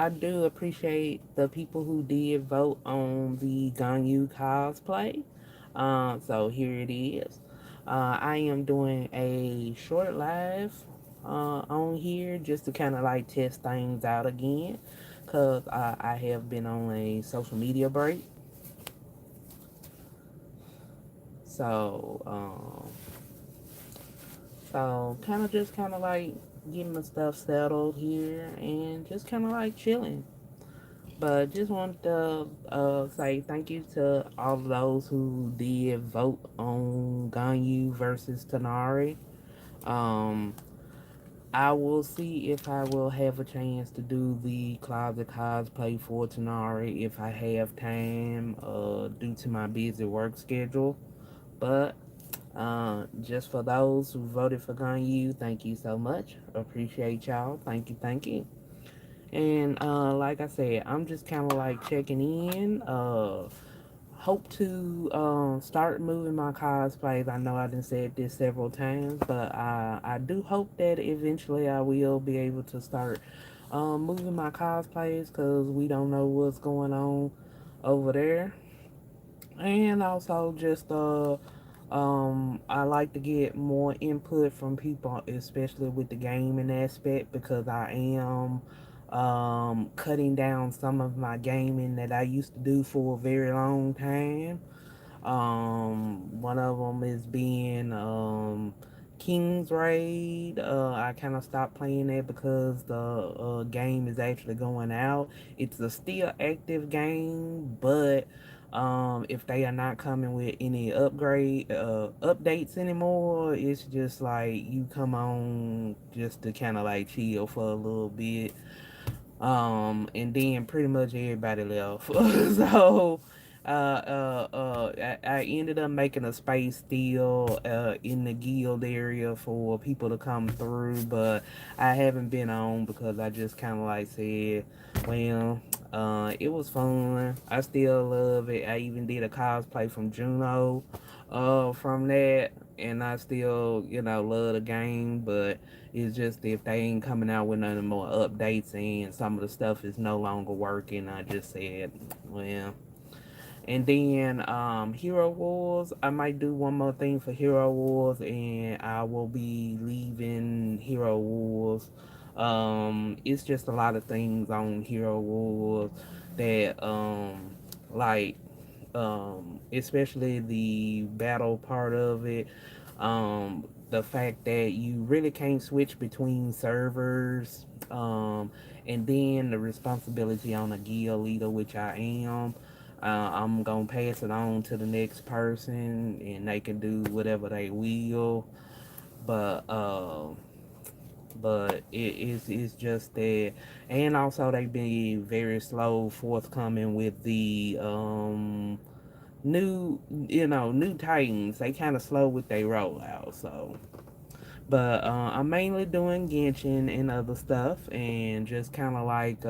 I do appreciate the people who did vote on the Ganyu cosplay. So here it is. I am doing a short live on here just to kind of like test things out again because I have been on a social media break. So, kind of just kind of like getting the stuff settled here and just kind of like chilling. But just want to say thank you to all of those who did vote on Ganyu versus Tanari. Um, I will see if I will have a chance to do the closet cosplay for Tanari if I have time due to my busy work schedule. But just for those who voted for Ganyu, thank you so much. Appreciate y'all. Thank you, thank you. And like I said, I'm just kind of like checking in. Hope to start moving my cosplays. I know I done said this several times, but I do hope that eventually I will be able to start moving my cosplays because we don't know what's going on over there. And also just I like to get more input from people, especially with the gaming aspect, because I am cutting down some of my gaming that I used to do for a very long time. One of them is being King's Raid. I kind of stopped playing that because the game is actually going out. It's a still active game, but if they are not coming with any updates anymore, it's just like you come on just to kind of like chill for a little bit. And then pretty much everybody left. So, I ended up making a space still in the guild area for people to come through, but I haven't been on because I just kind of like said, well, it was fun. I still love it. I even did a cosplay from Juno, from that, and I still, love the game, but it's just if they ain't coming out with none more updates and some of the stuff is no longer working, I just said, well. And then Hero Wars, I might do one more thing for Hero Wars, and I will be leaving Hero Wars. It's just a lot of things on Hero Wars that like especially the battle part of it. The fact that you really can't switch between servers, and then the responsibility on a guild leader, which I am. I'm gonna pass it on to the next person, and they can do whatever they will. But it's just that, and also they be very slow forthcoming with the new Titans. They kind of slow with their rollout, so. But I'm mainly doing Genshin and other stuff, and just kind of like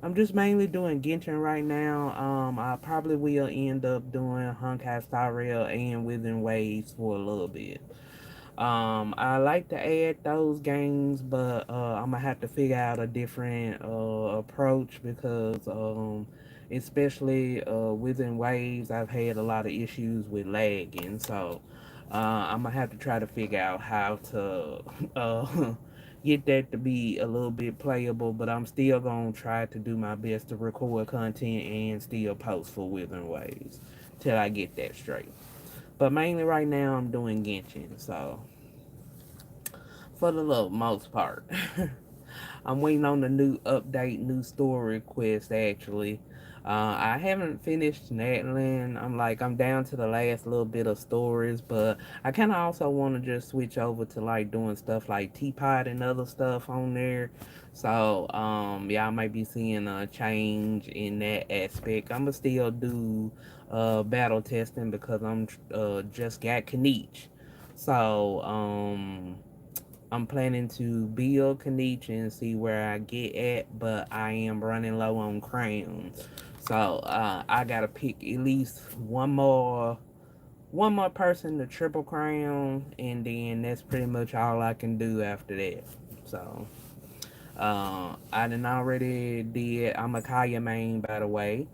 I'm just mainly doing Genshin right now. I probably will end up doing Honkai Star Rail and Within Waves for a little bit. I like to add those games, but I'm gonna have to figure out a different approach because, especially within waves, I've had a lot of issues with lagging. So I'm gonna have to try to figure out how to get that to be a little bit playable. But I'm still gonna try to do my best to record content and still post for within waves till I get that straight. But mainly right now I'm doing Genshin, so for the most part. I'm waiting on the new update, new story quest actually. I haven't finished Natlan. I'm down to the last little bit of stories, but I kind of also want to just switch over to like doing stuff like Teapot and other stuff on there. So yeah, I might be seeing a change in that aspect. I'm gonna still do battle testing because I'm just got Kanich. So I'm planning to build Kanich and see where I get at, but I am running low on crayons. So I gotta pick at least one more person to triple crown, and then that's pretty much all I can do after that. So I done already did. I'm a Kaya main, by the way.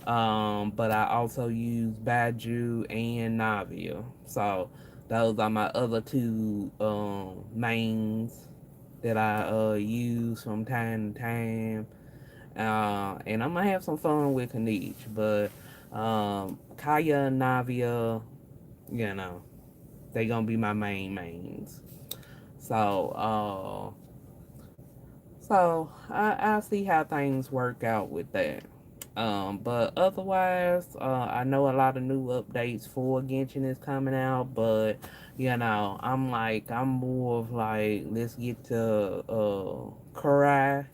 But I also use Baju and Navia. So those are my other two mains that I use from time to time. And I'm gonna have some fun with Kanich, but Kaya and Navia, you know, they gonna be my main mains. So I'll see how things work out with that. But otherwise, I know a lot of new updates for Genshin is coming out, but I'm more of like, let's get to Kurai.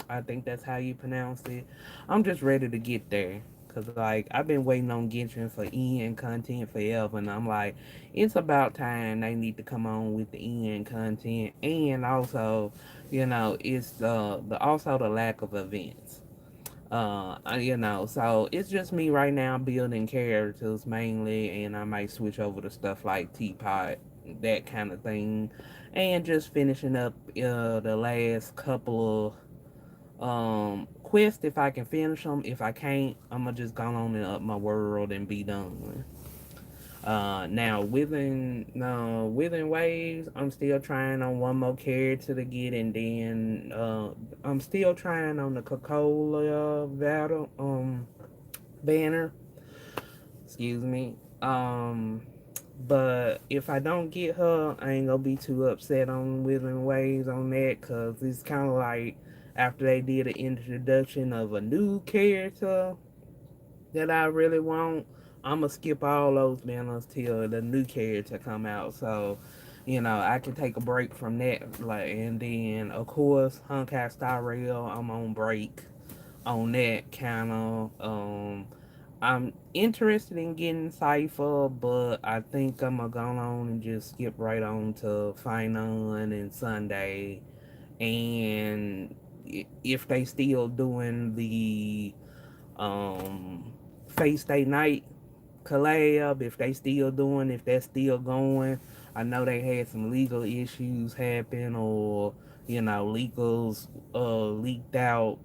I think that's how you pronounce it. I'm just ready to get there. Cause like I've been waiting on Genshin for EN content forever, and I'm like, it's about time they need to come on with the EN content, and also, it's the also the lack of events. So it's just me right now building characters mainly, and I might switch over to stuff like Teapot, that kind of thing, and just finishing up the last couple of quests if I can finish them. If I can't, I'm gonna just go on and up my world and be done. Now within waves, I'm still trying on one more character to get, and then I'm still trying on the Coca-Cola battle banner. Excuse me. But if I don't get her, I ain't gonna be too upset on within waves on that, cause it's kind of like after they did an introduction of a new character that I really want, I'm gonna skip all those banners till the new character come out. So, I can take a break from that. Like, and then of course, Honkai Star Rail, I'm on break on that kind of. I'm interested in getting Cypher, but I think I'm gonna go on and just skip right on to Final and Sunday. And if they still doing the um Face Day Night collab, if that's still going. I know they had some legal issues happen, or legals leaked out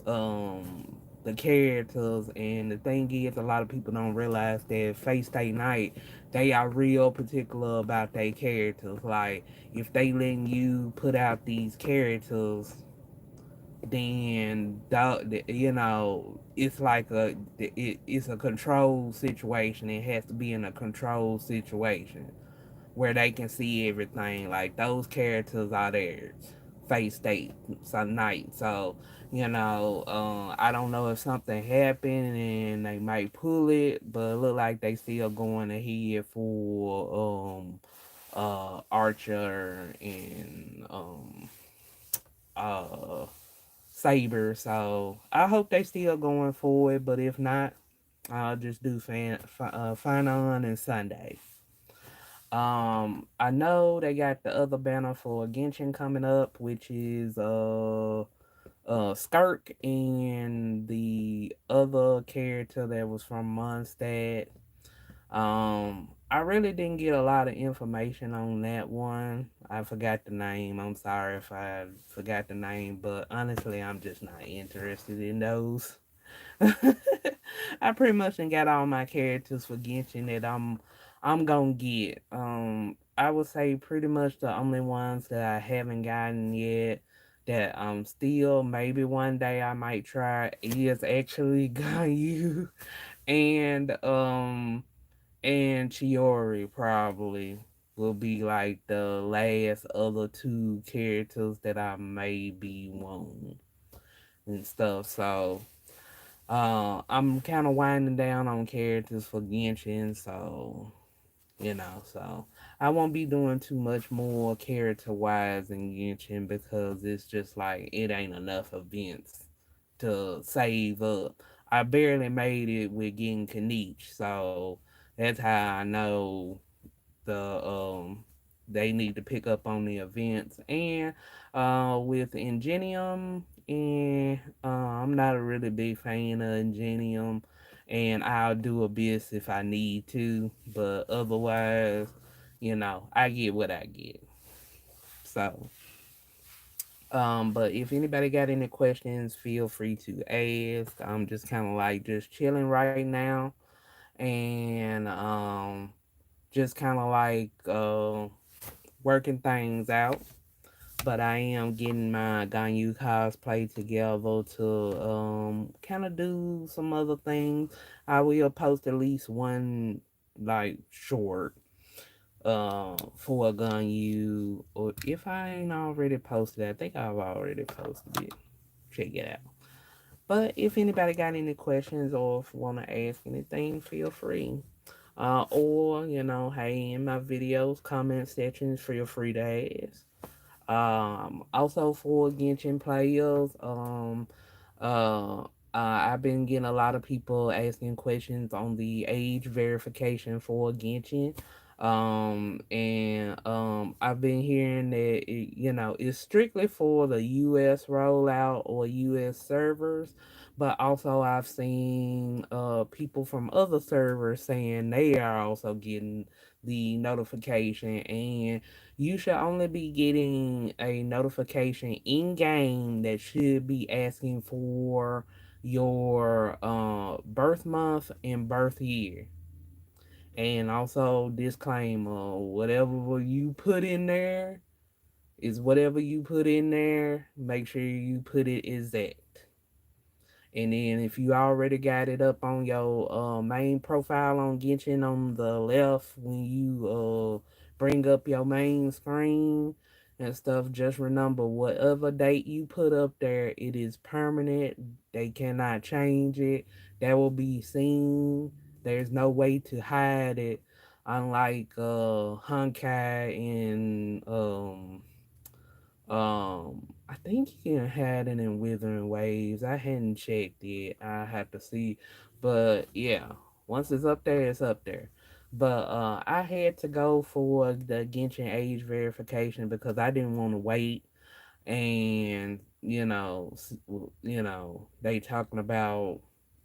the characters, and the thing is, a lot of people don't realize that Face Day Night, they are real particular about their characters. Like, if they letting you put out these characters, then it's like it's a controlled situation. It has to be in a controlled situation where they can see everything. Like, those characters are theirs. Face state some night. So, I don't know if something happened and they might pull it, but it look like they still going ahead for Archer and uh Saber. So I hope they still going for it, but if not, I'll just do Fanon and Sunday. I know they got the other banner for Genshin coming up, which is Skirk and the other character that was from Mondstadt. I really didn't get a lot of information on that one. I forgot the name. I'm sorry if I forgot the name, but honestly, I'm just not interested in those. I pretty much done got all my characters for Genshin that I'm gonna get. I would say pretty much the only ones that I haven't gotten yet that still maybe one day I might try is actually Ganyu and Chiori probably will be like the last other two characters that I may be wanting and stuff. So I'm kind of winding down on characters for Genshin, so I won't be doing too much more character wise in Genshin because it's just like it ain't enough events to save up. I barely made it with getting Kanich, so that's how I know the they need to pick up on the events. And with Ingenium, and I'm not a really big fan of Ingenium, and I'll do Abyss if I need to, but otherwise, I get what I get. So But if anybody got any questions, feel free to ask. I'm just kind of like just chilling right now, and just kind of like working things out. But I am getting my ganyu cosplay together to kind of do some other things. I will post at least one like short for a ganyu, or if I ain't already posted it, I think I've already posted it. Check it out. But if anybody got any questions or if want to ask anything, feel free. Or hey, in my videos, comment sections, feel free to ask. Also for Genshin players, I've been getting a lot of people asking questions on the age verification for Genshin. And I've been hearing that it's strictly for the US rollout or US servers, but also I've seen people from other servers saying they are also getting the notification, and you should only be getting a notification in game that should be asking for your birth month and birth year. And also, disclaimer, whatever you put in there is whatever you put in there. Make sure you put it exact. And then if you already got it up on your main profile on Genshin on the left, when you bring up your main screen and stuff, just remember whatever date you put up there, it is permanent. They cannot change it. That will be seen. There's no way to hide it. Unlike Honkai and I think you can have it in Withering Waves. I hadn't checked it. I have to see. But yeah, once it's up there, it's up there. But I had to go for the Genshin age verification because I didn't want to wait, and they talking about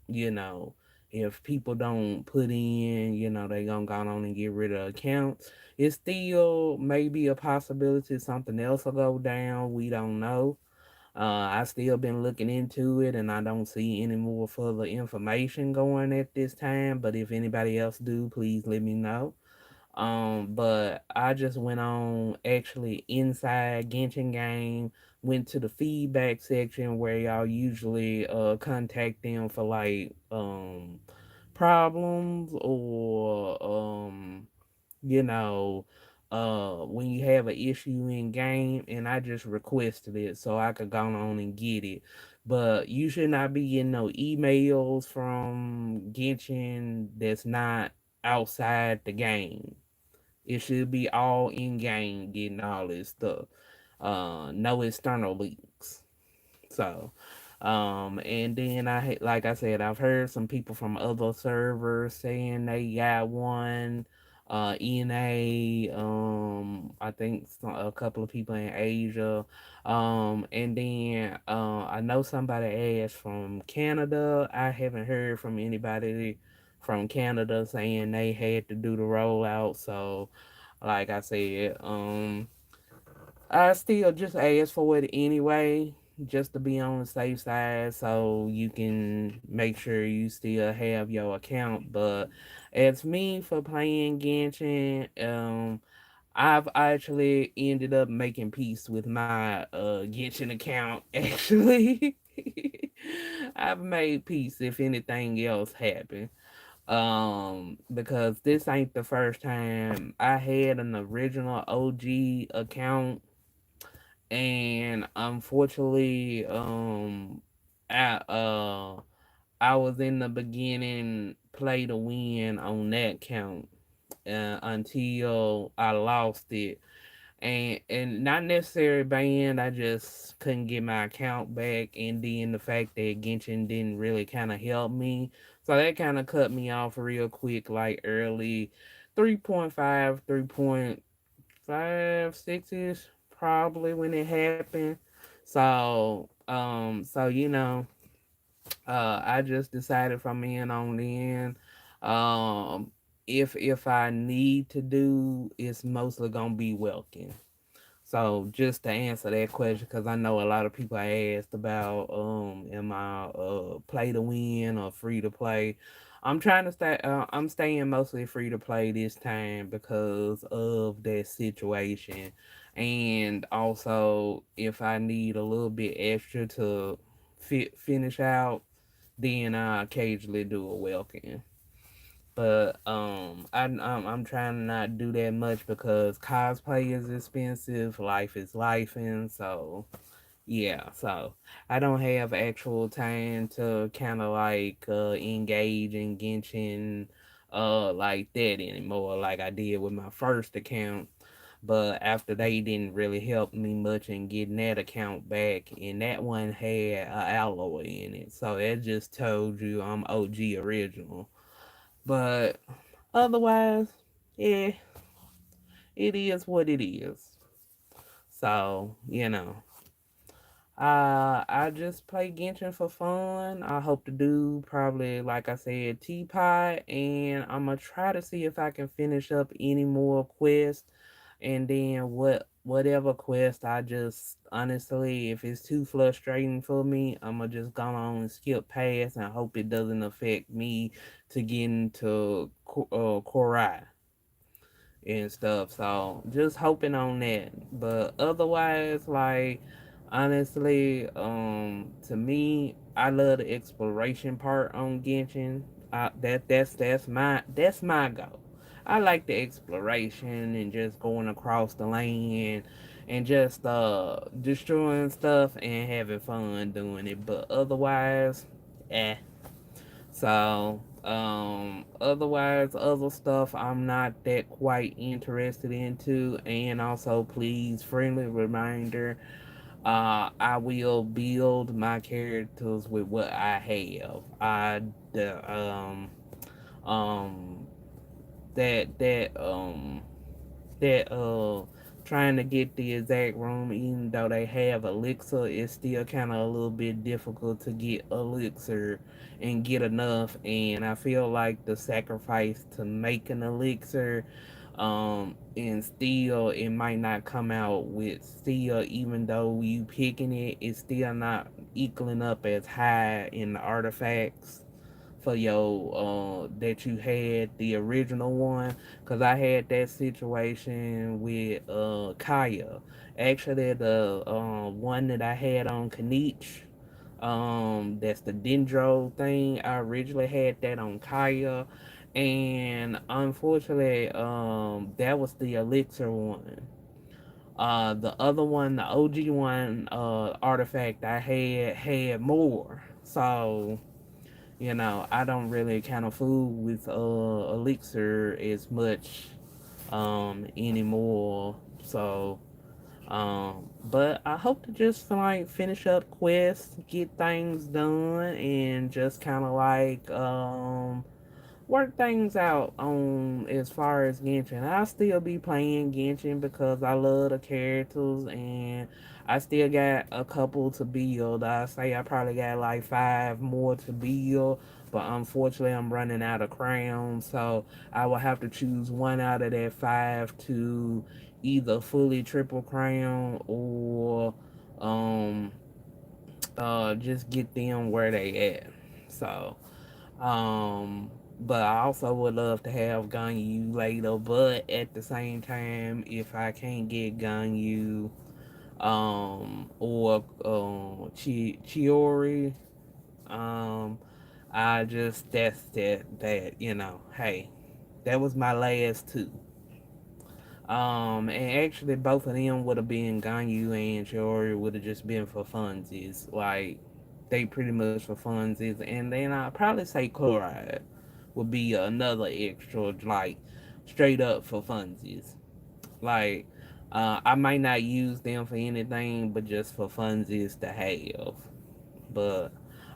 you know if people don't put in, they gonna go on and get rid of accounts. It's still maybe a possibility something else will go down. We don't know. I still been looking into it, and I don't see any more further information going at this time. But if anybody else do, please let me know. But I just went on actually inside Genshin game, went to the feedback section where y'all usually contact them for like problems or you know when you have an issue in game, and I just requested it so I could go on and get it. But you should not be getting no emails from Genshin that's not outside the game. It should be all in game getting all this stuff. No external links. So, and then like I said, I've heard some people from other servers saying they got one. NA, I think a couple of people in Asia. And then I know somebody asked from Canada. I haven't heard from anybody from Canada saying they had to do the rollout. So, like I said, I still just ask for it anyway, just to be on the safe side, so you can make sure you still have your account. But as me for playing Genshin, I've actually ended up making peace with my Genshin account. Actually, I've made peace if anything else happened. Because this ain't the first time I had an original OG account, and unfortunately, I I was in the beginning play to win on that count until I lost it, and not necessarily banned. I just couldn't get my account back, and then the fact that Genshin didn't really kind of help me, so that kind of cut me off real quick, like early 3.5, 3.56 ish, probably when it happened. So I just decided from in on in, if I need to do, it's mostly gonna be welcome. So just to answer that question, because I know a lot of people asked about am I play to win or free to play. I'm trying to stay. I'm staying mostly free to play this time because of that situation, and also if I need a little bit extra to finish out, then I occasionally do a welcome. But I'm trying to not do that much because cosplay is expensive, life is life, and so yeah, so I don't have actual time to kind of like engage in Genshin like that anymore, like I did with my first account. But after they didn't really help me much in getting that account back, and that one had alloy in it, so it just told you I'm OG original. But otherwise, yeah, it is what it is. So, I just play Genshin for fun. I hope to do probably, like I said, Teapot, and I'm gonna try to see if I can finish up any more quests, and then whatever quest I just honestly, if it's too frustrating for me, I'm gonna just go on and skip past and hope it doesn't affect me to get into Korai and stuff. So just hoping on that. But otherwise, like honestly, to me, I love the exploration part on Genshin. That's my goal. I like the exploration and just going across the land and just destroying stuff and having fun doing it. But otherwise, eh. So, otherwise, other stuff I'm not that quite interested into. And also, please, friendly reminder, I will build my characters with what I have. The, um, that, that, um, that trying to get the exact room even though they have elixir is still kind of a little bit difficult to get elixir and get enough, and I feel like the sacrifice to make an elixir and still it might not come out with still, even though you picking it, it's still not equaling up as high in the artifacts for your that you had the original one, because I had that situation with Kaya. Actually, the one that I had on Kanich, that's the Dendro thing. I originally had that on Kaya, and unfortunately, that was the elixir one. The other one, the OG one, artifact I had more. So I don't really kind of fool with elixir as much anymore. So, but I hope to just like finish up quests, get things done, and just kind of like work things out on as far as Genshin. I'll still be playing Genshin because I love the characters, and I still got a couple to build. I say I probably got like 5 more to build, but unfortunately I'm running out of crowns, so I will have to choose one out of that 5 to either fully triple crown or um just get them where they at. So but I also would love to have Ganyu later. But at the same time, if I can't get Ganyu, or Chiori, um, I just that hey, that was my last two. And actually, both of them would have been Ganyu and Chiori would have just been for funsies. Like, they pretty much for funsies. And then I'd probably say Chloride would be another extra, like, straight up for funsies. Like, I might not use them for anything, but just for funsies to have. But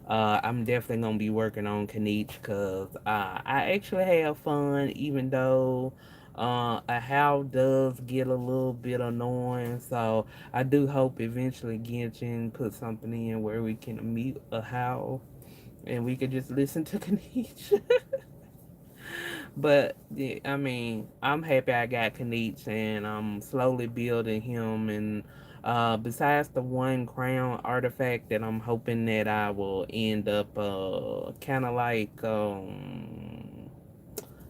I'm definitely gonna be working on Kanich because I actually have fun, even though a howl does get a little bit annoying. So I do hope eventually Genshin put something in where we can mute a howl and we could just listen to Kanich. But yeah, I mean, I'm happy I got Kanich, and I'm slowly building him. And besides the one crown artifact that I'm hoping that I will end up kind of like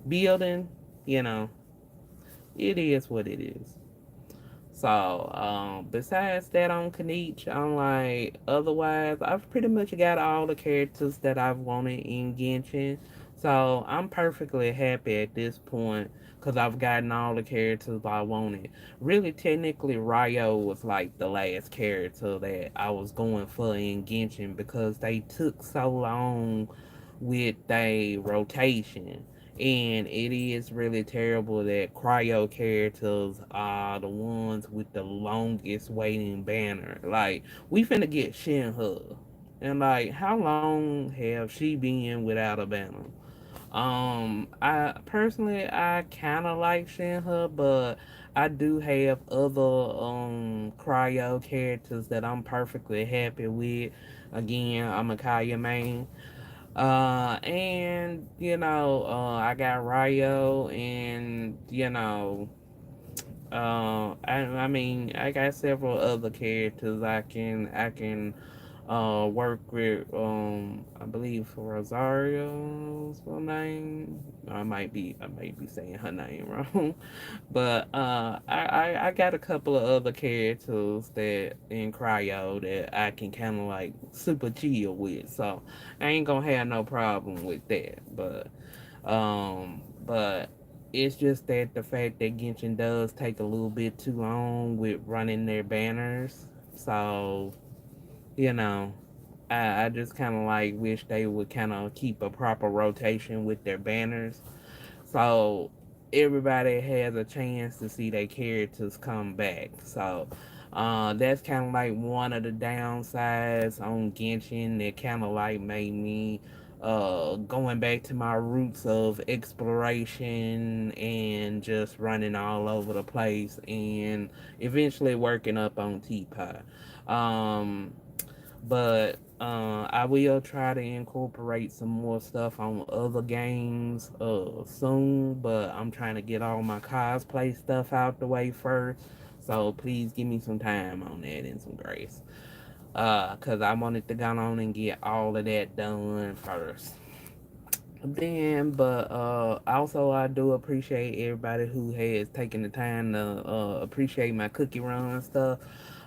building, you know, it is what it is. So, besides that on Kanich, I'm like, otherwise, I've pretty much got all the characters that I've wanted in Genshin. So, I'm perfectly happy at this point because I've gotten all the characters I wanted. Really, technically, Ryo was like the last character that I was going for in Genshin because they took so long with a rotation. And it is really terrible that cryo characters are the ones with the longest waiting banner. Like, we finna get Shinha. And like, how long have she been without a banner? I personally I kinda like Shinha, but I do have other cryo characters that I'm perfectly happy with. Again, I'm a Kaya main. And I got Ryo, and I mean, I got several other characters I can work with. I believe Rosario's her name. I might be saying her name wrong, but I got a couple of other characters that in Cryo that I can kind of like super chill with. So I ain't gonna have no problem with that. But it's just that the fact that Genshin does take a little bit too long with running their banners. So, you know, I just kind of like wish they would kind of keep a proper rotation with their banners. So everybody has a chance to see their characters come back. So that's kind of like one of the downsides on Genshin that kind of like made me going back to my roots of exploration and just running all over the place and eventually working up on Teapot. Um, but I will try to incorporate some more stuff on other games soon. But I'm trying to get all my cosplay stuff out the way first. So please give me some time on that and some grace. Cause I wanted to go on and get all of that done first. But also I do appreciate everybody who has taken the time to appreciate my cookie run stuff.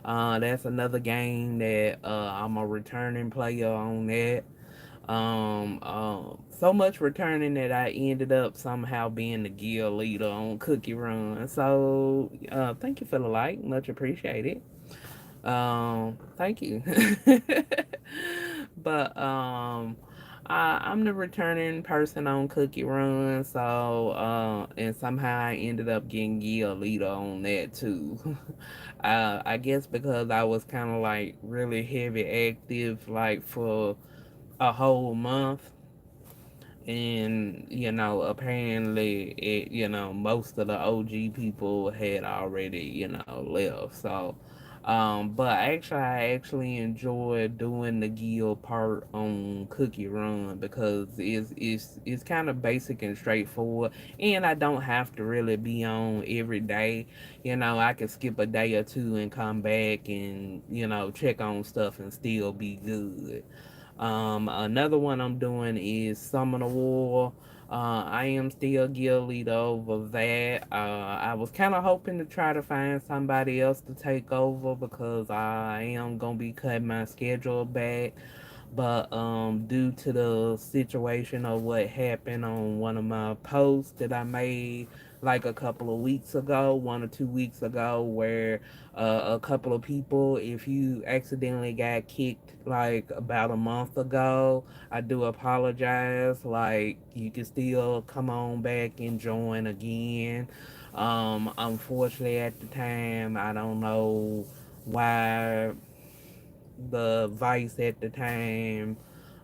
That's another game that I'm a returning player on that. So much returning that I ended up somehow being the guild leader on Cookie Run. So thank you for the like, much appreciated. Thank you. but I'm the returning person on Cookie Run, so and somehow I ended up getting Gia leader on that too. I guess because I was kind of like really heavy active, like for a whole month, and apparently most of the OG people had already left. So but actually I actually enjoyed doing the guild part on Cookie Run because it's kind of basic and straightforward, and I don't have to really be on every day. I can skip a day or two and come back and check on stuff and still be good. Another one I'm doing is Summon a War. I am still guild leader over that. I was kind of hoping to try to find somebody else to take over because I am gonna be cutting my schedule back. But due to the situation of what happened on one of my posts that I made like a couple of weeks ago, 1 or 2 weeks ago, where a couple of people, if you accidentally got kicked like about a month ago, I do apologize. Like, you can still come on back and join again. Unfortunately, at the time, I don't know why the vice at the time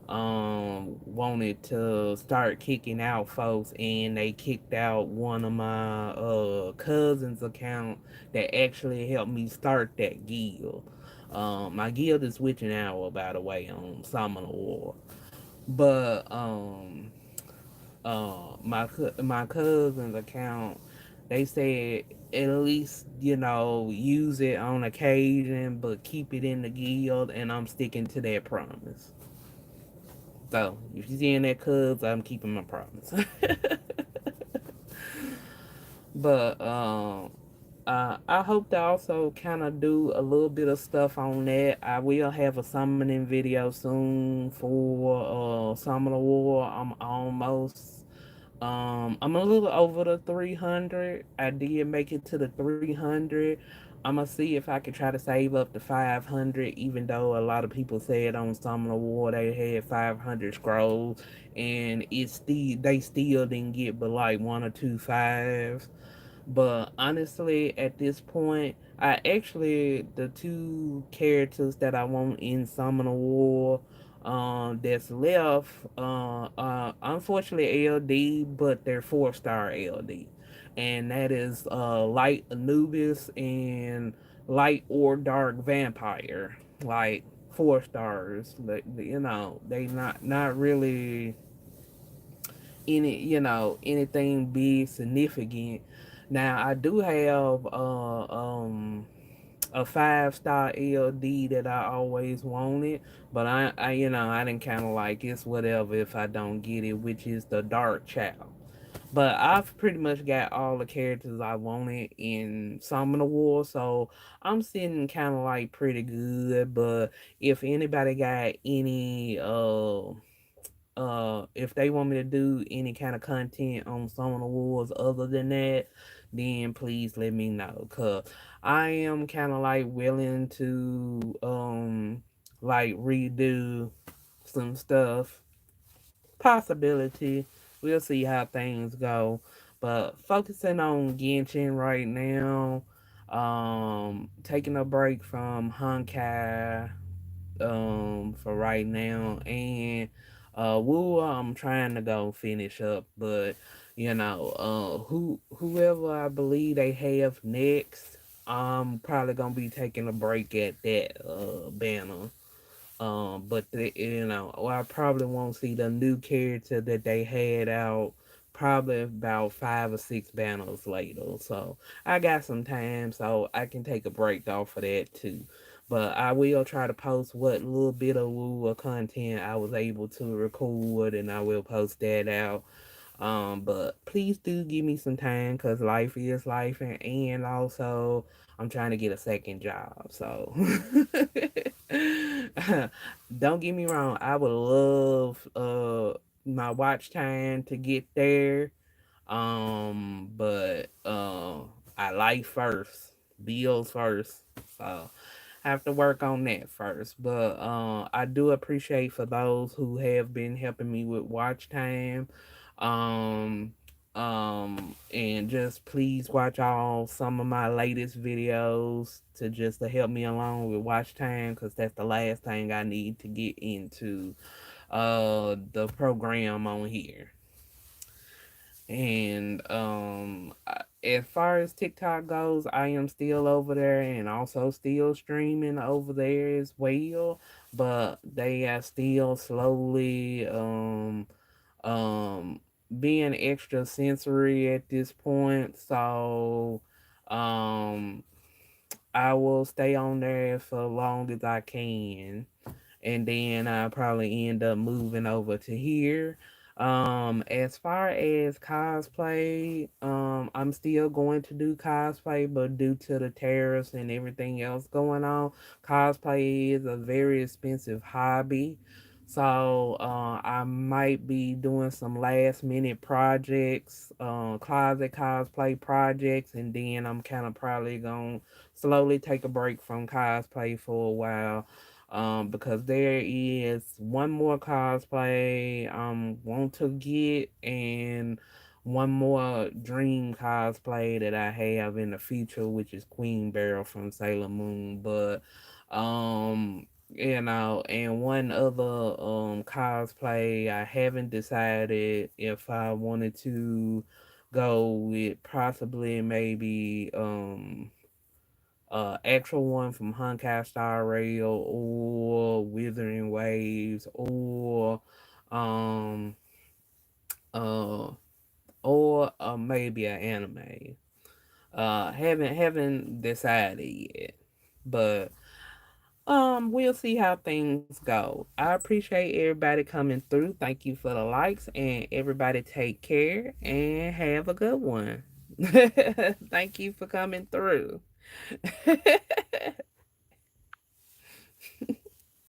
wanted to start kicking out folks, and they kicked out one of my cousins account that actually helped me start that guild. My guild is switching out, by the way, on Summon War. But my cousin's account, they said at least use it on occasion, but keep it in the guild, and I'm sticking to that promise. So if you're seeing that, cuz I'm keeping my promise. But I hope to also kind of do a little bit of stuff on that. I will have a summoning video soon for Summoner War. I'm a little over the 300. I did make it to the 300. I'm gonna see if I can try to save up to 500, even though a lot of people said on Summoner War they had 500 scrolls, and they still didn't get but like one or two fives. But honestly, at this point, I actually the two characters that I want in Summoner War, that's left, unfortunately LD, but they're 4-star LD, and that is Light Anubis and Light or Dark Vampire, like 4 stars. But they not really anything big significant. Now I do have a 5-star LD that I always wanted, but I didn't kind of like it's whatever if I don't get it, which is the Dark Child. But I've pretty much got all the characters I wanted in Summoner War, so I'm sitting kind of like pretty good. But if anybody got any if they want me to do any kind of content on Summoner Wars other than that, then please let me know. Cause I am kind of like willing to like redo some stuff. Possibility. We'll see how things go. But focusing on Genshin right now. Taking a break from Honkai for right now, and Woo I'm trying to go finish up, but whoever I believe they have next, I'm probably gonna be taking a break at that banner. But I probably won't see the new character that they had out probably about 5 or 6 banners later. So I got some time, so I can take a break off of that too. But I will try to post what little bit of Woo content I was able to record, and I will post that out. But please do give me some time because life is life, and also I'm trying to get a second job. So don't get me wrong, I would love my watch time to get there. But I life first, bills first. So have to work on that first. But I do appreciate for those who have been helping me with watch time. Um, and just please watch all some of my latest videos to help me along with watch time, because that's the last thing I need to get into the program on here. And as far as TikTok goes, I am still over there and also still streaming over there as well. But they are still slowly um being extra sensory at this point. So um I will stay on there for as long as I can, and then I probably end up moving over to here. As far as cosplay, I'm still going to do cosplay, but due to the tariffs and everything else going on, cosplay is a very expensive hobby. So I might be doing some last minute projects, closet cosplay projects, and then I'm kind of probably gonna slowly take a break from cosplay for a while, because there is one more cosplay want to get, and one more dream cosplay that I have in the future, which is Queen Barrel from Sailor Moon. But and one other cosplay I haven't decided if I wanted to go with, possibly maybe actual one from Honkai Star Rail, or Withering Waves, or um uh, or maybe an anime. Haven't decided yet, but we'll see how things go. I appreciate everybody coming through. Thank you for the likes, and everybody take care and have a good one. Thank you for coming through.